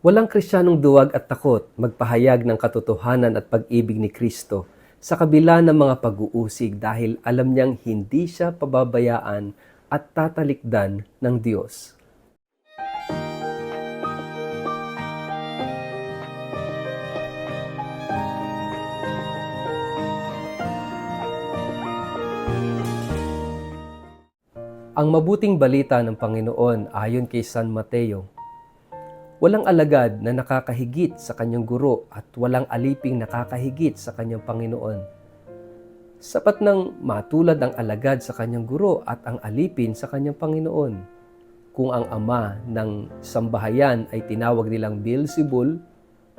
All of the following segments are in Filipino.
Walang Kristiyanong duwag at takot magpahayag ng katotohanan at pag-ibig ni Kristo sa kabila ng mga pag-uusig dahil alam niyang hindi siya pababayaan at tatalikdan ng Diyos. Ang mabuting balita ng Panginoon ayon kay San Mateo. Walang alagad na nakakahigit sa kanyang guro at walang aliping nakakahigit sa kanyang Panginoon. Sapat nang matulad ang alagad sa kanyang guro at ang alipin sa kanyang Panginoon. Kung ang ama ng sambahayan ay tinawag nilang Beelzebul,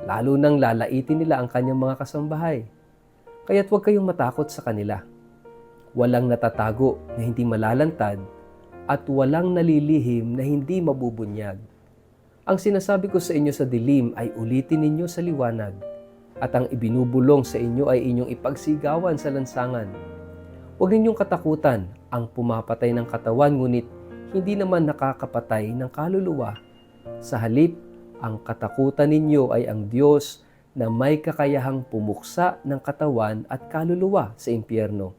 lalo nang lalaitin nila ang kanyang mga kasambahay. Kaya't huwag kayong matakot sa kanila. Walang natatago na hindi malalantad at walang nalilihim na hindi mabubunyag. Ang sinasabi ko sa inyo sa dilim ay ulitin ninyo sa liwanag, at ang ibinubulong sa inyo ay inyong ipagsigawan sa lansangan. Huwag ninyong katakutan ang pumapatay ng katawan, ngunit hindi naman nakakapatay ng kaluluwa. Sa halip, ang katakutan ninyo ay ang Diyos na may kakayahang pumuksa ng katawan at kaluluwa sa impyerno.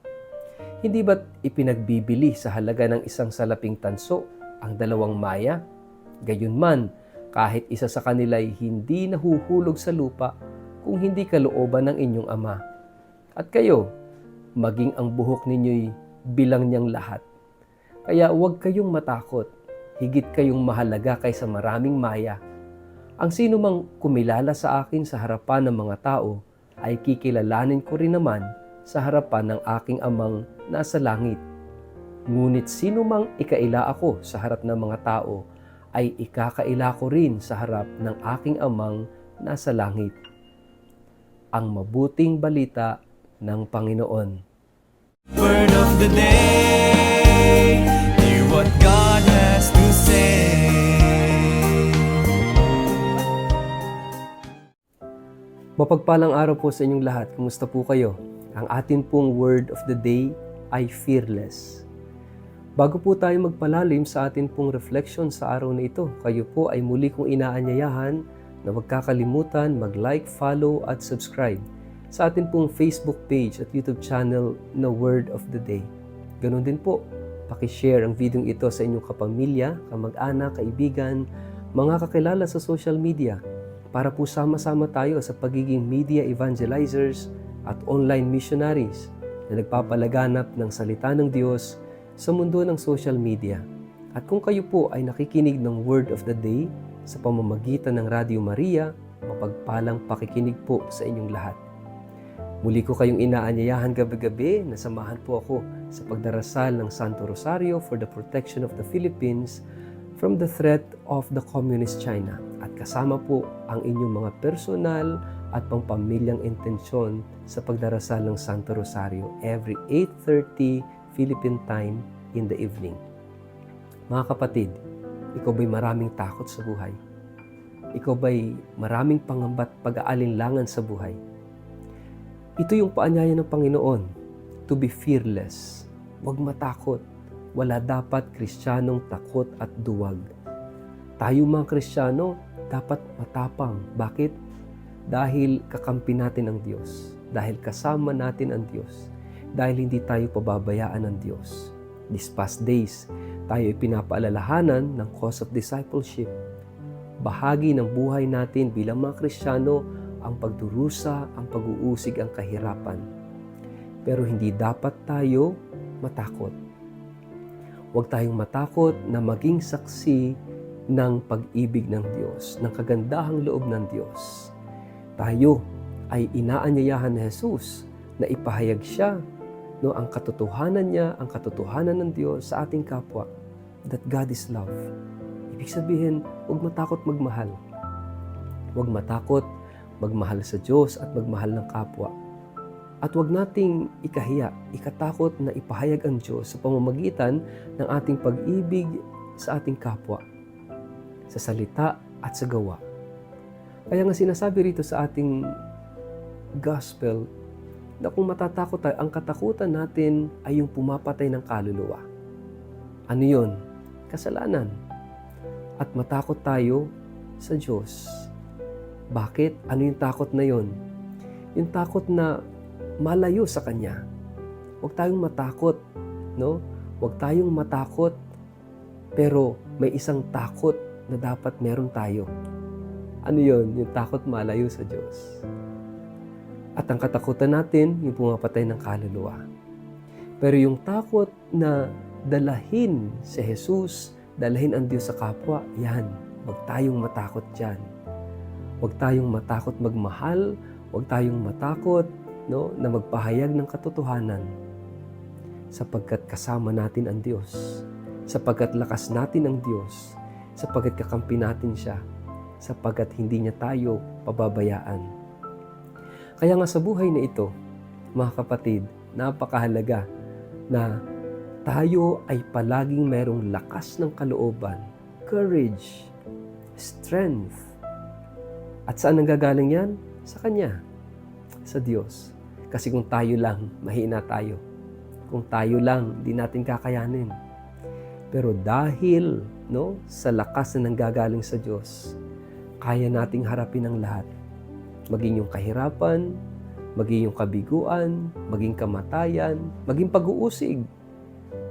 Hindi ba't ipinagbibili sa halaga ng isang salaping tanso ang 2 maya? Gayunman, kahit isa sa kanila'y hindi nahuhulog sa lupa kung hindi kalooban ng inyong Ama. At kayo, maging ang buhok ninyo'y bilang niyang lahat. Kaya huwag kayong matakot, higit kayong mahalaga kaysa maraming maya. Ang sino mang kumilala sa akin sa harapan ng mga tao, ay kikilalanin ko rin naman sa harapan ng aking Amang nasa langit. Ngunit sino mang ikaila ako sa harap ng mga tao, ay ikakaila ko rin sa harap ng aking Amang nasa langit. Ang mabuting balita ng Panginoon. Word of the day, hear what God has to say. Mapagpalang araw po sa inyong lahat. Kumusta po kayo? Ang atin pong word of the day ay fearless. Bago po tayo magpalalim sa atin pong reflection sa araw na ito, kayo po ay muli kong inaanyayahan na huwag kakalimutan mag-like, follow at subscribe sa atin pong Facebook page at YouTube channel na Word of the Day. Ganon din po, pakishare ang video ito sa inyong kapamilya, kamag-anak, kaibigan, mga kakilala sa social media para po sama-sama tayo sa pagiging media evangelizers at online missionaries na nagpapalaganap ng salita ng Diyos sa mundo ng social media. At kung kayo po ay nakikinig ng Word of the Day sa pamamagitan ng Radio Maria, mapagpalang pakikinig po sa inyong lahat. Muli ko kayong inaanyayahan gabi-gabi na samahan po ako sa pagdarasal ng Santo Rosario for the protection of the Philippines from the threat of the Communist China. At kasama po ang inyong mga personal at pangpamilyang intensyon sa pagdarasal ng Santo Rosario every 8:30 Philippine time in the evening. Mga kapatid, ikaw ba'y maraming takot sa buhay? Ikaw ba'y maraming pangamba't pag-aalinlangan sa buhay? Ito yung paanyaya ng Panginoon, to be fearless. Huwag matakot. Wala dapat Kristiyanong takot at duwag. Tayo mga Kristiyano, dapat matapang. Bakit? Dahil kakampi natin ang Diyos. Dahil kasama natin ang Diyos. Dahil hindi tayo pababayaan ng Diyos. These past days, tayo ay pinapaalalahanan ng cause of discipleship. Bahagi ng buhay natin bilang mga Kristiyano ang pagdurusa, ang pag-uusig, ang kahirapan. Pero hindi dapat tayo matakot. Huwag tayong matakot na maging saksi ng pag-ibig ng Diyos, ng kagandahang loob ng Diyos. Tayo ay inaanyayahan ni Jesus na ipahayag siya ang katotohanan niya, ang katotohanan ng Diyos sa ating kapwa, that God is love. Ibig sabihin, huwag matakot magmahal. Huwag matakot magmahal sa Diyos at magmahal ng kapwa. At huwag nating ikahiya, ikatakot na ipahayag ang Diyos sa pamamagitan ng ating pag-ibig sa ating kapwa, sa salita at sa gawa. Kaya nga sinasabi rito sa ating gospel na kung matatakot tayo, ang katakutan natin ay yung pumapatay ng kaluluwa. Ano yun? Kasalanan. At matakot tayo sa Diyos. Bakit? Ano yung takot na yon? Yung takot na malayo sa Kanya. Huwag tayong matakot, no? Huwag tayong matakot, pero may isang takot na dapat meron tayo. Ano yon? Yung takot malayo sa Diyos. At ang katakutan natin, yung pumapatay ng kaluluwa. Pero yung takot na dalahin si Jesus, dalahin ang Diyos sa kapwa, yan. Huwag tayong matakot dyan. Huwag tayong matakot magmahal, huwag tayong matakot, no, na magpahayag ng katotohanan. Sapagkat kasama natin ang Diyos. Sapagkat lakas natin ang Diyos. Sapagkat kakampi natin siya. Sapagkat hindi niya tayo pababayaan. Kaya nga sa buhay na ito, mga kapatid, napakahalaga na tayo ay palaging merong lakas ng kalooban, courage, strength. At saan nanggagaling yan? Sa Kanya, sa Diyos. Kasi kung tayo lang, mahina tayo. Kung tayo lang, di natin kakayanin. Pero dahil sa lakas na nanggagaling sa Diyos, kaya nating harapin ang lahat. Maging yung kahirapan, maging yung kabiguan, maging kamatayan, maging pag-uusig.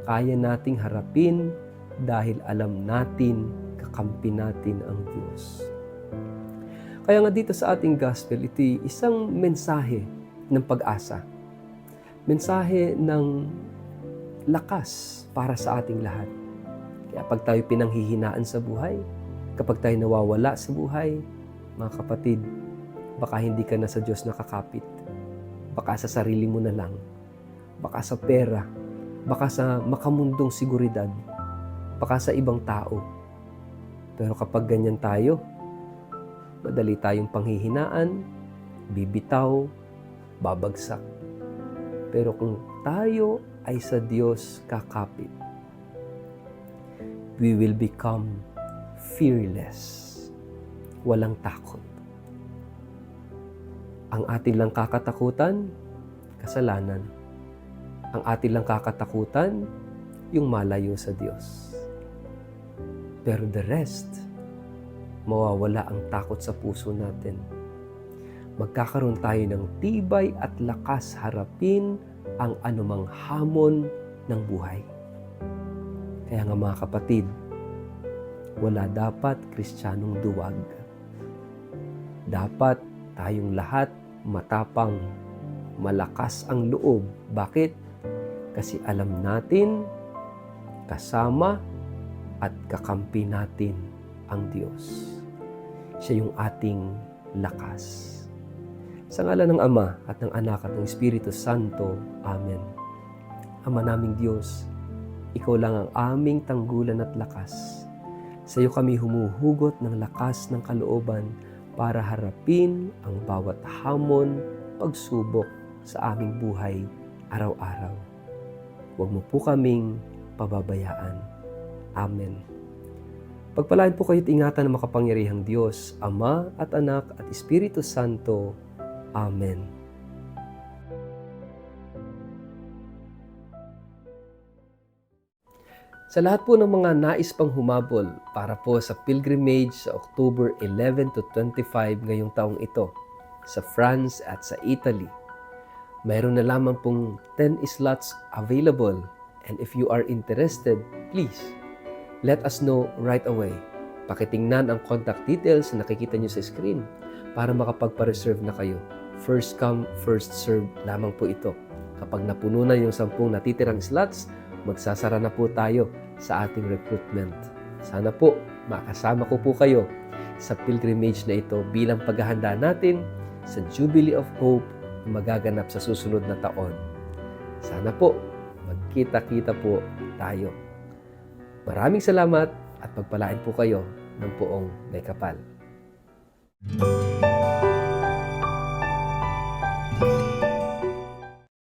Kaya nating harapin dahil alam natin, kakampi natin ang Diyos. Kaya nga dito sa ating gospel, ito isang mensahe ng pag-asa. Mensahe ng lakas para sa ating lahat. Kaya pag tayo pinanghihinaan sa buhay, kapag tayo nawawala sa buhay, mga kapatid, baka hindi ka na sa Diyos nakakapit. Baka sa sarili mo na lang. Baka sa pera. Baka sa makamundong seguridad. Baka sa ibang tao. Pero kapag ganyan tayo, madali tayong panghihinaan, bibitaw, babagsak. Pero kung tayo ay sa Diyos kakapit, we will become fearless. Walang takot. Ang atin lang kakatakutan, kasalanan. Ang atin lang kakatakutan, yung malayo sa Diyos. Pero the rest, mawawala ang takot sa puso natin. Magkakaroon tayo ng tibay at lakas harapin ang anumang hamon ng buhay. Kaya nga mga kapatid, wala dapat Kristiyanong duwag. Dapat tayong lahat matapang, malakas ang loob. Bakit? Kasi alam natin, kasama at kakampi natin ang Diyos. Siya yung ating lakas. Sa ngalan ng Ama at ng Anak at ng Espiritu Santo. Amen. Ama naming Diyos, Ikaw lang ang aming tanggulan at lakas. Sa iyo kami humuhugot ng lakas ng kalooban para harapin ang bawat hamon, pagsubok sa aming buhay araw-araw. Huwag mo po kaming pababayaan. Amen. Pagpalain po kayo't ingatan ng makapangyarihang Diyos, Ama at Anak at Espiritu Santo. Amen. Sa lahat po ng mga nais pang humabol para po sa pilgrimage sa October 11 to 25 ngayong taong ito sa France at sa Italy, mayroon na lamang pong 10 slots available, and if you are interested, please let us know right away. Pakitingnan ang contact details na nakikita nyo sa screen para makapagpa-reserve na kayo. First come, first serve lamang po ito. Kapag napuno na yung 10 natitirang slots, magsasara na po tayo sa ating recruitment. Sana po makasama ko po kayo sa pilgrimage na ito bilang paghahanda natin sa Jubilee of Hope na magaganap sa susunod na taon. Sana po magkita-kita po tayo. Maraming salamat at pagpalain po kayo ng poong may kapal.